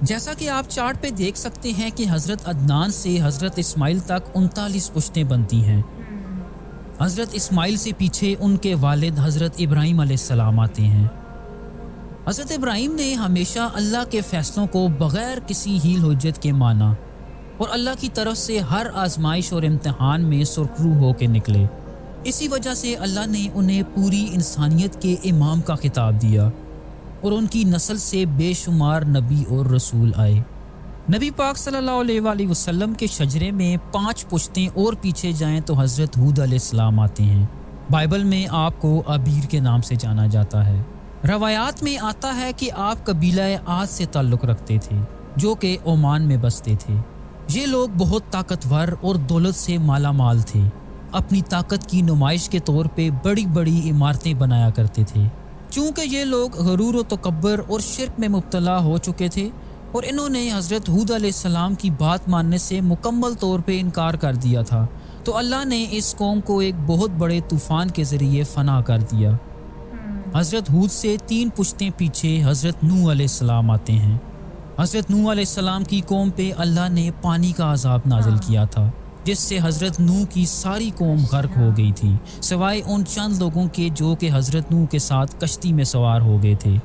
جیسا کہ آپ چارٹ پہ دیکھ سکتے ہیں کہ حضرت عدنان سے حضرت اسماعیل تک 39 پشتیں بنتی ہیں۔ حضرت اسماعیل سے پیچھے ان کے والد حضرت ابراہیم علیہ السلام آتے ہیں۔ حضرت ابراہیم نے ہمیشہ اللہ کے فیصلوں کو بغیر کسی ہیل حجت کے مانا اور اللہ کی طرف سے ہر آزمائش اور امتحان میں سرخرو ہو کے نکلے۔ اسی وجہ سے اللہ نے انہیں پوری انسانیت کے امام کا خطاب دیا اور ان کی نسل سے بے شمار نبی اور رسول آئے۔ نبی پاک صلی اللہ علیہ وآلہ وسلم کے شجرے میں 5 پشتیں اور پیچھے جائیں تو حضرت ہود علیہ السلام آتے ہیں۔ بائبل میں آپ کو ابیر کے نام سے جانا جاتا ہے۔ روایات میں آتا ہے کہ آپ قبیلہ عاد سے تعلق رکھتے تھے جو کہ عمان میں بستے تھے۔ یہ لوگ بہت طاقتور اور دولت سے مالا مال تھے۔ اپنی طاقت کی نمائش کے طور پہ بڑی بڑی عمارتیں بنایا کرتے تھے۔ چونکہ یہ لوگ غرور و تکبر اور شرک میں مبتلا ہو چکے تھے اور انہوں نے حضرت ہود علیہ السلام کی بات ماننے سے مکمل طور پہ انکار کر دیا تھا، تو اللہ نے اس قوم کو ایک بہت بڑے طوفان کے ذریعے فنا کر دیا۔ حضرت ہود سے 3 پشتیں پیچھے حضرت نوح علیہ السلام آتے ہیں۔ حضرت نوح علیہ السلام کی قوم پہ اللہ نے پانی کا عذاب نازل کیا تھا، جس سے حضرت نوح کی ساری قوم غرق ہو گئی تھی، سوائے ان چند لوگوں کے جو کہ حضرت نوح کے ساتھ کشتی میں سوار ہو گئے تھے۔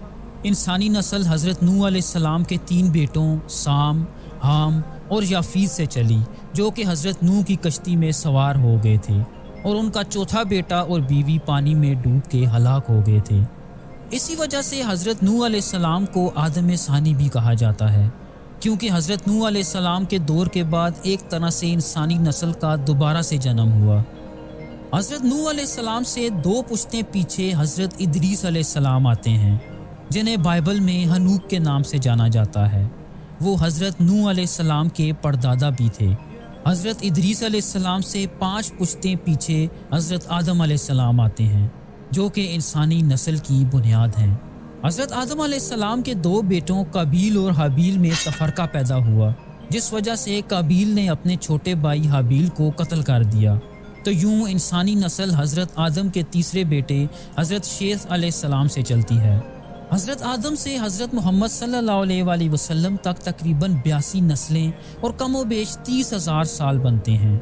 انسانی نسل حضرت نوح علیہ السلام کے 3 بیٹوں سام، حام اور یافیت سے چلی، جو کہ حضرت نوح کی کشتی میں سوار ہو گئے تھے، اور ان کا 4تھا بیٹا اور بیوی پانی میں ڈوب کے ہلاک ہو گئے تھے۔ اسی وجہ سے حضرت نوح علیہ السلام کو آدم ثانی بھی کہا جاتا ہے، کیونکہ حضرت نوح علیہ السلام کے دور کے بعد ایک طرح سے انسانی نسل کا دوبارہ سے جنم ہوا۔ حضرت نوح علیہ السلام سے 2 پشتیں پیچھے حضرت ادریس علیہ السلام آتے ہیں، جنہیں بائبل میں ہنوک کے نام سے جانا جاتا ہے۔ وہ حضرت نوح علیہ السلام کے پردادا بھی تھے۔ حضرت ادریس علیہ السلام سے 5 پشتیں پیچھے حضرت آدم علیہ السلام آتے ہیں، جو کہ انسانی نسل کی بنیاد ہیں۔ حضرت آدم علیہ السلام کے 2 بیٹوں قابیل اور حابیل میں تفرقہ پیدا ہوا، جس وجہ سے قابیل نے اپنے چھوٹے بھائی حابیل کو قتل کر دیا۔ تو یوں انسانی نسل حضرت آدم کے تیسرے بیٹے حضرت شیث علیہ السلام سے چلتی ہے۔ حضرت آدم سے حضرت محمد صلی اللہ علیہ وآلہ وسلم تک تقریباً 82 نسلیں اور کم و بیش 30,000 سال بنتے ہیں۔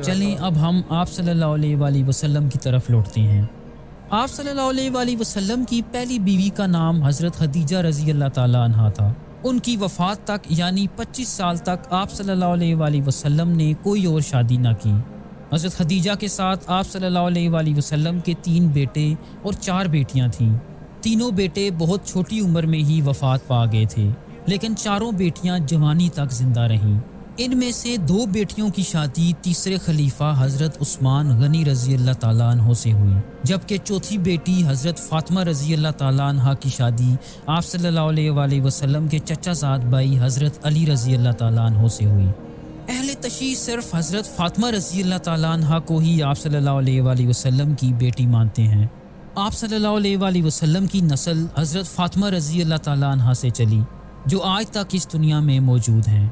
چلیں اب ہم آپ صلی اللہ علیہ وآلہ وسلم کی طرف لوٹتے ہیں۔ آپ صلی اللہ علیہ وآلہ وسلم کی پہلی بیوی کا نام حضرت خدیجہ رضی اللہ تعالیٰ عنہا تھا۔ ان کی وفات تک یعنی 25 سال تک آپ صلی اللہ علیہ وآلہ وسلم نے کوئی اور شادی نہ کی۔ حضرت خدیجہ کے ساتھ آپ صلی اللہ علیہ وآلہ وسلم کے 3 بیٹے اور 4 بیٹیاں تھیں۔ تینوں بیٹے بہت چھوٹی عمر میں ہی وفات پا گئے تھے، لیکن 4 بیٹیاں جوانی تک زندہ رہیں۔ ان میں سے 2 بیٹیوں کی شادی تیسرے خلیفہ حضرت عثمان غنی رضی اللہ تعالیٰ عنہ سے ہوئی، جبکہ چوتھی بیٹی حضرت فاطمہ رضی اللہ تعالیٰ عنہ کی شادی آپ صلی اللہ علیہ وآلہ وسلم کے چچا زاد بھائی حضرت علی رضی اللہ تعالیٰ عنہ سے ہوئی۔ اہل تشیع صرف حضرت فاطمہ رضی اللہ تعالیٰ عنہ کو ہی آپ صلی اللہ علیہ وآلہ وسلم کی بیٹی مانتے ہیں۔ آپ صلی اللہ علیہ وآلہ وسلم کی نسل حضرت فاطمہ رضی اللہ تعالیٰ عنہ سے چلی، جو آج تک اس دنیا میں موجود ہیں۔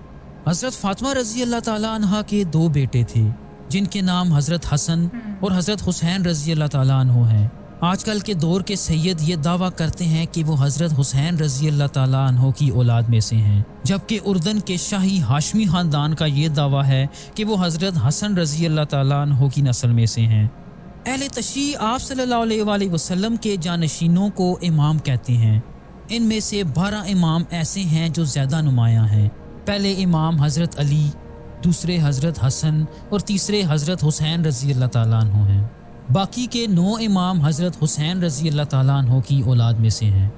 حضرت فاطمہ رضی اللہ تعالیٰ عنہ کے 2 بیٹے تھے، جن کے نام حضرت حسن اور حضرت حسین رضی اللہ تعالیٰ عنہ ہیں۔ آج کل کے دور کے سید یہ دعویٰ کرتے ہیں کہ وہ حضرت حسین رضی اللہ تعالیٰ عنہ کی اولاد میں سے ہیں، جبکہ اردن کے شاہی ہاشمی خاندان کا یہ دعویٰ ہے کہ وہ حضرت حسن رضی اللہ تعالیٰ عنہ کی نسل میں سے ہیں۔ اہل تشیع آپ صلی اللہ علیہ وآلہ وسلم کے جانشینوں کو امام کہتے ہیں۔ ان میں سے 12 امام ایسے ہیں جو زیادہ نمایاں ہیں۔ پہلے امام حضرت علی، دوسرے حضرت حسن اور تیسرے حضرت حسین رضی اللہ تعالیٰ عنہ ہیں۔ باقی کے 9 امام حضرت حسین رضی اللہ تعالیٰ عنہ کی اولاد میں سے ہیں۔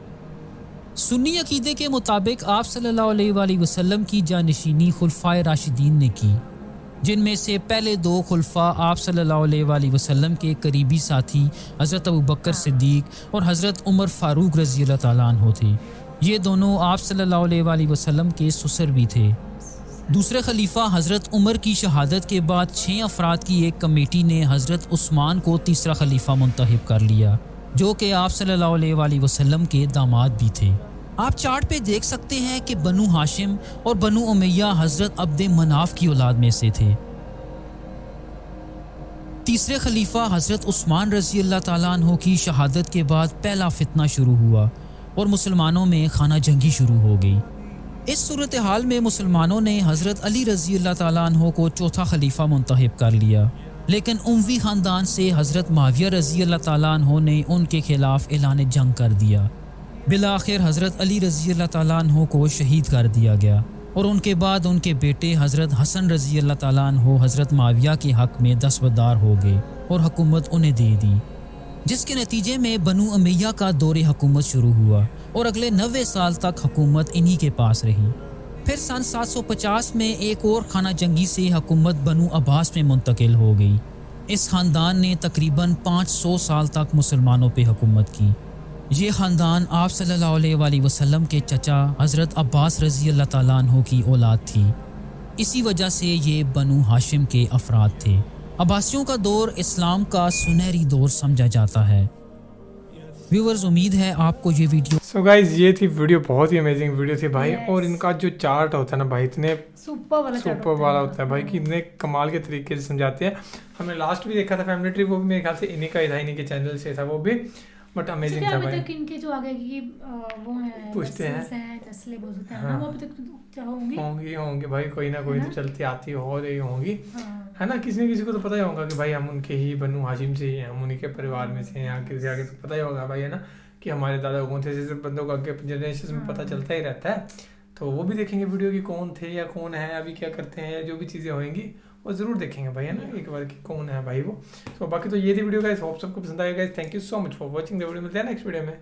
سنی عقیدے کے مطابق آپ صلی اللہ علیہ وآلہ وسلم کی جانشینی خلفائے راشدین نے کی، جن میں سے پہلے 2 خلفاء آپ صلی اللہ علیہ وآلہ وسلم کے قریبی ساتھی حضرت ابوبکر صدیق اور حضرت عمر فاروق رضی اللہ تعالیٰ عنہ تھے۔ یہ دونوں آپ صلی اللہ علیہ وآلہ وسلم کے سسر بھی تھے۔ دوسرے خلیفہ حضرت عمر کی شہادت کے بعد 6 افراد کی ایک کمیٹی نے حضرت عثمان کو تیسرا خلیفہ منتخب کر لیا، جو کہ آپ صلی اللہ علیہ وآلہ وسلم کے داماد بھی تھے۔ آپ چارٹ پہ دیکھ سکتے ہیں کہ بنو ہاشم اور بنو امیہ حضرت عبد مناف کی اولاد میں سے تھے۔ تیسرے خلیفہ حضرت عثمان رضی اللہ تعالیٰ عنہ کی شہادت کے بعد پہلا فتنہ شروع ہوا، اور مسلمانوں میں خانہ جنگی شروع ہو گئی۔ اس صورتحال میں مسلمانوں نے حضرت علی رضی اللہ تعالیٰ عنہ کو چوتھا خلیفہ منتخب کر لیا، لیکن اموی خاندان سے حضرت معاویہ رضی اللہ تعالیٰ عنہ نے ان کے خلاف اعلان جنگ کر دیا۔ بالآخر حضرت علی رضی اللہ تعالیٰ عنہ کو شہید کر دیا گیا، اور ان کے بعد ان کے بیٹے حضرت حسن رضی اللہ تعالیٰ عنہ حضرت معاویہ کے حق میں دستبردار ہو گئے اور حکومت انہیں دے دی، جس کے نتیجے میں بنو امیہ کا دور حکومت شروع ہوا اور اگلے 90 سال تک حکومت انہی کے پاس رہی۔ پھر سن 750 میں ایک اور خانہ جنگی سے حکومت بنو عباس میں منتقل ہو گئی۔ اس خاندان نے تقریباً 500 سال تک مسلمانوں پہ حکومت کی۔ یہ خاندان آپ صلی اللہ علیہ وآلہ وسلم کے چچا حضرت عباس رضی اللہ تعالیٰ عنہ کی اولاد تھی، اسی وجہ سے یہ بنو ہاشم کے افراد تھے۔ عباسیوں کا دور اسلام کا سنہری دور سمجھا جاتا ہے۔ ویورز، امید ہے آپ کو یہ ویڈیو سو گائز یہ تھی ویڈیو، بہت ہی امیزنگ ویڈیو تھی بھائی، اور ان کا جو چارٹ ہوتا ہے نا بھائی، اتنے سپر والا ہوتا ہے بھائی کہ اتنے کمال کے طریقے سے سمجھاتے ہیں۔ ہم نے لاسٹ بھی دیکھا تھا فیملی ٹری، وہ بھی میرے خیال سے انہی کا ہی تھا، انہی کے چینل سے تھا وہ بھی، بٹ امیزنگ تھا بھائی۔ ان کے جو آگے کی وہ ہیں پوچھتے ہیں نسلیں بولتے ہیں وہ ابھی تک ہوں گی بھائی، کوئی نہ کوئی تو چلتی آتی ہو رہی ہوں گی، ہے نا، کسی نہ کسی کو تو پتہ ہی ہوگا کہ بھائی ہم ان کے ہی بنو ہاشم سے ہی ہیں، ہم انہی کے پریوار میں سے ہیں، یا کسی آگے تو پتہ ہی ہوگا بھائی، ہے نا، کہ ہمارے دادا کون تھے، جیسے بندوں کو آگے جنریشن میں پتہ چلتا ہی رہتا ہے۔ تو وہ بھی دیکھیں گے ویڈیو کی کون تھے یا کون ہے، ابھی کیا کرتے ہیں، جو بھی چیزیں ہوئیں گی وہ ضرور دیکھیں گے بھائی، ہے نا، ایک بار کہ کون ہے بھائی وہ۔ تو باقی تو یہ تھی ویڈیو گائز، ہوپ سب کو پسند آئے گا۔ Thank you so much for watching the video, ملتے ہیں نیکسٹ ویڈیو میں۔